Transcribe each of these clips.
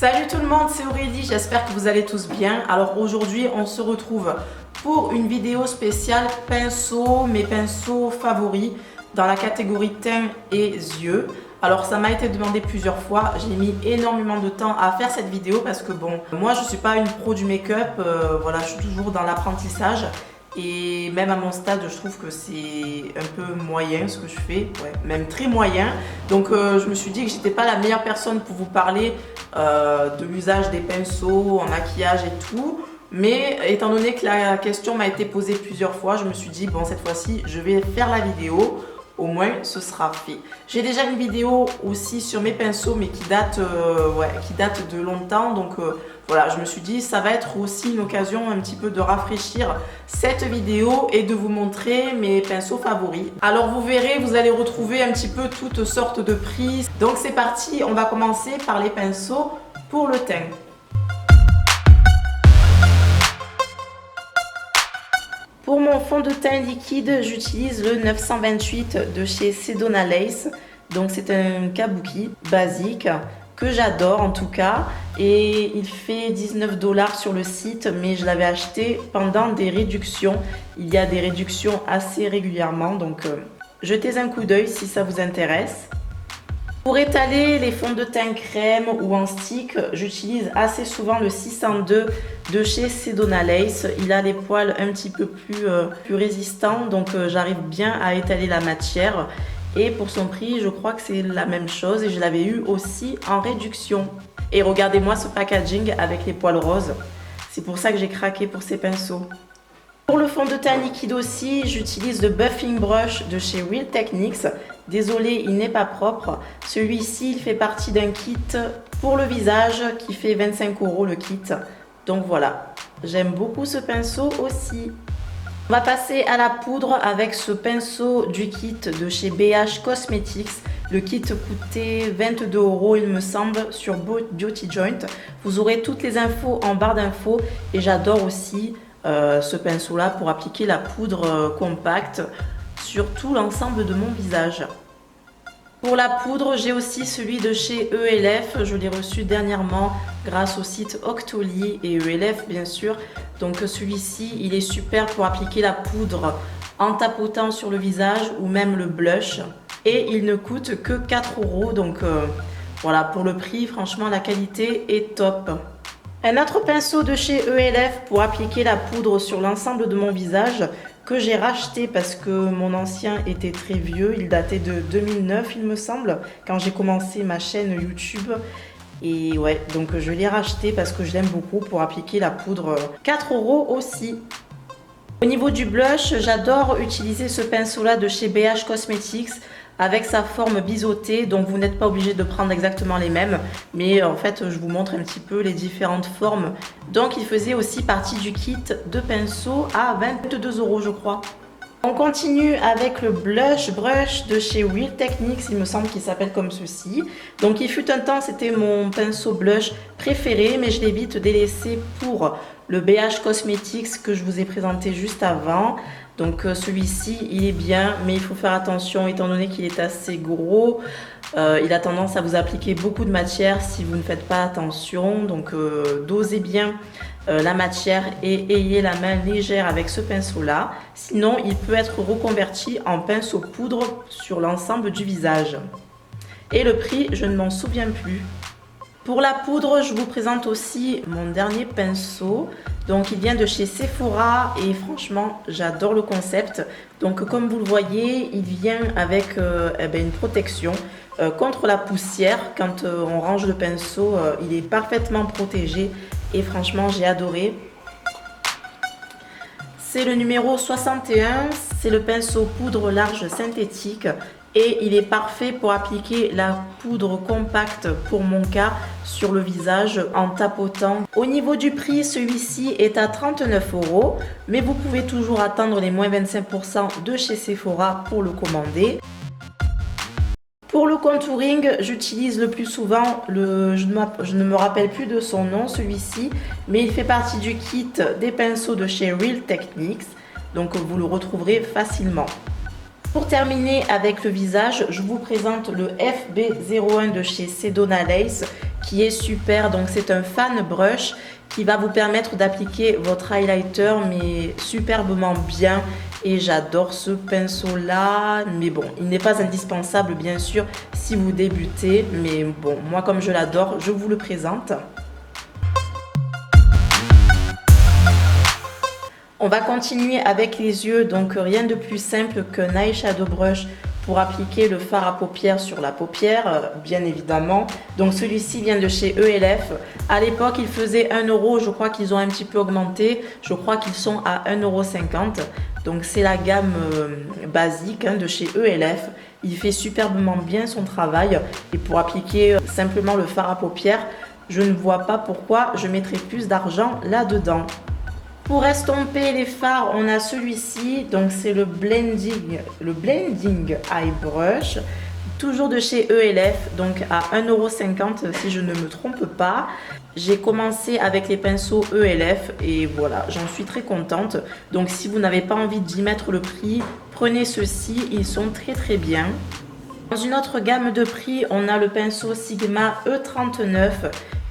Salut tout le monde, c'est Aurélie, j'espère que vous allez tous bien. Alors aujourd'hui on se retrouve pour une vidéo spéciale pinceau, mes pinceaux favoris dans la catégorie teint et yeux. Alors ça m'a été demandé plusieurs fois, j'ai mis énormément de temps à faire cette vidéo parce que bon, moi je suis pas une pro du make-up, voilà, je suis toujours dans l'apprentissage. Et même à mon stade, je trouve que c'est un peu moyen ce que je fais, ouais, même très moyen. Donc je me suis dit que j'étais pas la meilleure personne pour vous parler de l'usage des pinceaux en maquillage et tout. Mais étant donné que la question m'a été posée plusieurs fois, je me suis dit bon, cette fois-ci je vais faire la vidéo. Au moins ce sera fait. J'ai déjà une vidéo aussi sur mes pinceaux mais qui date de longtemps, donc voilà, je me suis dit ça va être aussi une occasion un petit peu de rafraîchir cette vidéo et de vous montrer mes pinceaux favoris. Alors vous verrez, vous allez retrouver un petit peu toutes sortes de prix. Donc c'est parti, on va commencer par les pinceaux pour le teint. Pour mon fond de teint liquide, j'utilise le 928 de chez Sedona Lace. Donc c'est un kabuki basique que j'adore en tout cas. Et il fait 19 $ sur le site, mais je l'avais acheté pendant des réductions. Il y a des réductions assez régulièrement, donc jetez un coup d'œil si ça vous intéresse. Pour étaler les fonds de teint crème ou en stick, j'utilise assez souvent le 602 de chez Sedona Lace. Il a les poils un petit peu plus résistants, donc j'arrive bien à étaler la matière. Et pour son prix, je crois que c'est la même chose et je l'avais eu aussi en réduction. Et regardez-moi ce packaging avec les poils roses. C'est pour ça que j'ai craqué pour ces pinceaux. Pour le fond de teint liquide aussi, j'utilise le Buffing Brush de chez Real Techniques. Désolé, il n'est pas propre. Celui-ci, il fait partie d'un kit pour le visage qui fait 25 € le kit. Donc voilà, j'aime beaucoup ce pinceau aussi. On va passer à la poudre avec ce pinceau du kit de chez BH Cosmetics. Le kit coûtait 22 € il me semble sur Beauty Joint. Vous aurez toutes les infos en barre d'infos et j'adore aussi ce pinceau là pour appliquer la poudre compacte sur tout l'ensemble de mon visage. Pour la poudre, j'ai aussi celui de chez ELF, je l'ai reçu dernièrement grâce au site Octoly et ELF bien sûr. Donc celui-ci, il est super pour appliquer la poudre en tapotant sur le visage ou même le blush. Et il ne coûte que 4 €, donc voilà, pour le prix, franchement la qualité est top. Un autre pinceau de chez ELF pour appliquer la poudre sur l'ensemble de mon visage que j'ai racheté parce que mon ancien était très vieux, il datait de 2009 il me semble, quand j'ai commencé ma chaîne YouTube. Et ouais, donc je l'ai racheté parce que je l'aime beaucoup pour appliquer la poudre. 4 € aussi. Au niveau du blush, j'adore utiliser ce pinceau là de chez BH Cosmetics avec sa forme biseautée, donc vous n'êtes pas obligé de prendre exactement les mêmes, mais en fait je vous montre un petit peu les différentes formes. Donc il faisait aussi partie du kit de pinceaux à 22 € je crois. On continue avec le blush brush de chez Real Techniques, il me semble qu'il s'appelle comme ceci. Donc il fut un temps, c'était mon pinceau blush préféré, mais je l'ai vite délaissé pour le BH Cosmetics que je vous ai présenté juste avant. Donc celui-ci, il est bien, mais il faut faire attention étant donné qu'il est assez gros. Il a tendance à vous appliquer beaucoup de matière si vous ne faites pas attention. Donc dosez bien la matière et ayez la main légère avec ce pinceau-là. Sinon, il peut être reconverti en pinceau poudre sur l'ensemble du visage. Et le prix, je ne m'en souviens plus. Pour la poudre, je vous présente aussi mon dernier pinceau. Donc il vient de chez Sephora et franchement j'adore le concept. Donc comme vous le voyez, il vient avec une protection contre la poussière. Quand on range le pinceau, il est parfaitement protégé et franchement j'ai adoré. C'est le numéro 61, c'est le pinceau poudre large synthétique. Et il est parfait pour appliquer la poudre compacte pour mon cas sur le visage en tapotant. Au niveau du prix, celui-ci est à 39 €, mais vous pouvez toujours attendre les moins 25% de chez Sephora pour le commander. Pour le contouring, j'utilise le plus souvent, je ne me rappelle plus de son nom celui-ci, mais il fait partie du kit des pinceaux de chez Real Techniques, donc vous le retrouverez facilement. Pour terminer avec le visage, je vous présente le FB01 de chez Sedona Lace qui est super. Donc c'est un fan brush qui va vous permettre d'appliquer votre highlighter mais superbement bien. Et j'adore ce pinceau là, mais bon, il n'est pas indispensable bien sûr si vous débutez. Mais bon, moi comme je l'adore, je vous le présente. On va continuer avec les yeux, donc rien de plus simple qu'un eyeshadow brush pour appliquer le fard à paupières sur la paupière, bien évidemment. Donc celui-ci vient de chez ELF. À l'époque, il faisait 1 €, je crois qu'ils ont un petit peu augmenté. Je crois qu'ils sont à 1,50 €. Donc c'est la gamme basique de chez ELF. Il fait superbement bien son travail. Et pour appliquer simplement le fard à paupières, je ne vois pas pourquoi je mettrais plus d'argent là-dedans. Pour estomper les fards, on a celui-ci, donc c'est le Blending Eye Brush, toujours de chez ELF, donc à 1,50 € si je ne me trompe pas. J'ai commencé avec les pinceaux ELF et voilà, j'en suis très contente. Donc si vous n'avez pas envie d'y mettre le prix, prenez ceux-ci, ils sont très bien. Dans une autre gamme de prix, on a le pinceau Sigma E39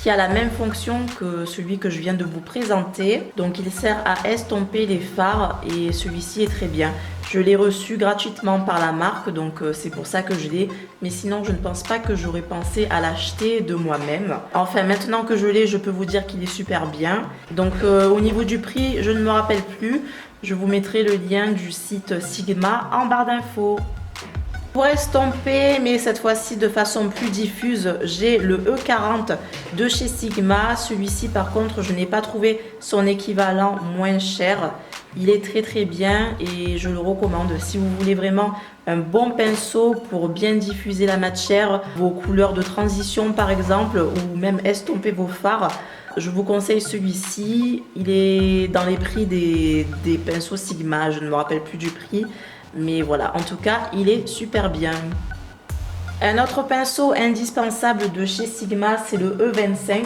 qui a la même fonction que celui que je viin de vous présenter. Donc il sert à estomper les fards et celui-ci est très bien. Je l'ai reçu gratuitement par la marque, donc c'est pour ça que je l'ai. Mais sinon, je ne pense pas que j'aurais pensé à l'acheter de moi-même. Enfin, maintenant que je l'ai, je peux vous dire qu'il est super bien. Donc au niveau du prix, je ne me rappelle plus. Je vous mettrai le lien du site Sigma en barre d'infos. Pour estomper, mais cette fois-ci de façon plus diffuse, j'ai le E40 de chez Sigma. Celui-ci par contre, je n'ai pas trouvé son équivalent moins cher. Il est très bien et je le recommande. Si vous voulez vraiment un bon pinceau pour bien diffuser la matière, vos couleurs de transition par exemple, ou même estomper vos fards, je vous conseille celui-ci. Il est dans les prix des pinceaux Sigma, je ne me rappelle plus du prix. Mais voilà, en tout cas, il est super bien. Un autre pinceau indispensable de chez Sigma, c'est le E25,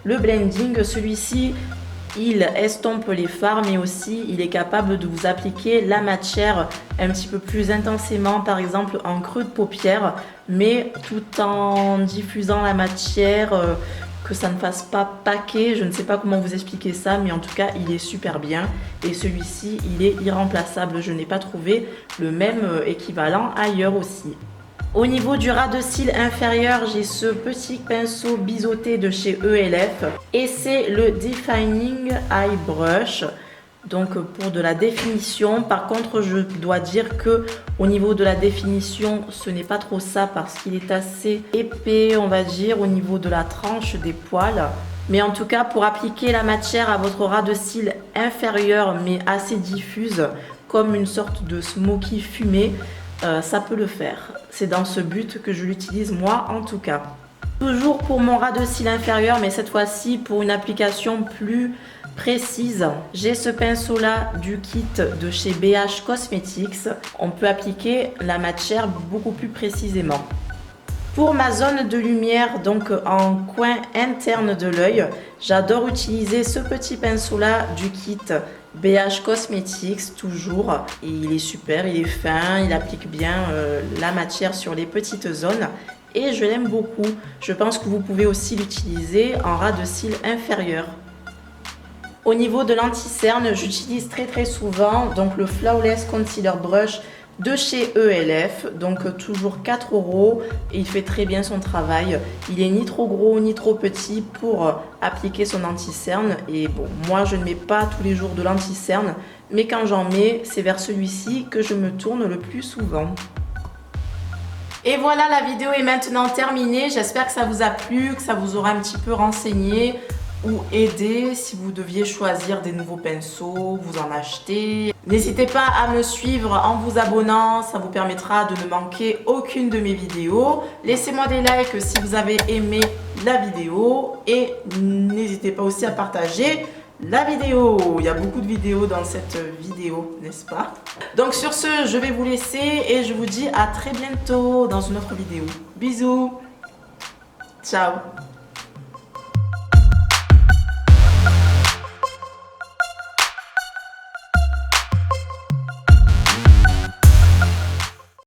le Blending. Celui-ci, il estompe les fards, mais aussi il est capable de vous appliquer la matière un petit peu plus intensément, par exemple en creux de paupière, mais tout en diffusant la matière, que ça ne fasse pas paquet. Je ne sais pas comment vous expliquer ça, mais en tout cas il est super bien et celui-ci il est irremplaçable. Je n'ai pas trouvé le même équivalent ailleurs aussi. Au niveau du ras de cils inférieur, j'ai ce petit pinceau biseauté de chez ELF et c'est le Defining Eye Brush. Donc pour de la définition, par contre je dois dire que au niveau de la définition ce n'est pas trop ça parce qu'il est assez épais, on va dire, au niveau de la tranche des poils. Mais en tout cas pour appliquer la matière à votre ras de cils inférieur mais assez diffuse, comme une sorte de smoky fumé, ça peut le faire. C'est dans ce but que je l'utilise moi en tout cas. Toujours pour mon ras de cils inférieur, mais cette fois-ci pour une application plus précise, j'ai ce pinceau là du kit de chez BH Cosmetics. On peut appliquer la matière beaucoup plus précisément. Pour ma zone de lumière, donc en coin interne de l'œil, j'adore utiliser ce petit pinceau là du kit BH Cosmetics toujours. Et il est super, il est fin, il applique bien la matière sur les petites zones. Et je l'aime beaucoup. Je pense que vous pouvez aussi l'utiliser en ras de cils inférieur. Au niveau de l'anti-cerne, j'utilise très souvent donc le Flawless Concealer Brush de chez ELF, donc toujours 4 € et il fait très bien son travail. Il est ni trop gros ni trop petit pour appliquer son anti-cerne et bon, moi je ne mets pas tous les jours de l'anti-cerne, mais quand j'en mets, c'est vers celui-ci que je me tourne le plus souvent. Et voilà, la vidéo est maintenant terminée. J'espère que ça vous a plu, que ça vous aura un petit peu renseigné ou aider si vous deviez choisir des nouveaux pinceaux, vous en acheter. N'hésitez pas à me suivre en vous abonnant, ça vous permettra de ne manquer aucune de mes vidéos. Laissez-moi des likes si vous avez aimé la vidéo et n'hésitez pas aussi à partager la vidéo. Il y a beaucoup de vidéos dans cette vidéo, n'est-ce pas? Donc sur ce, je vais vous laisser et je vous dis à très bientôt dans une autre vidéo. Bisous, ciao.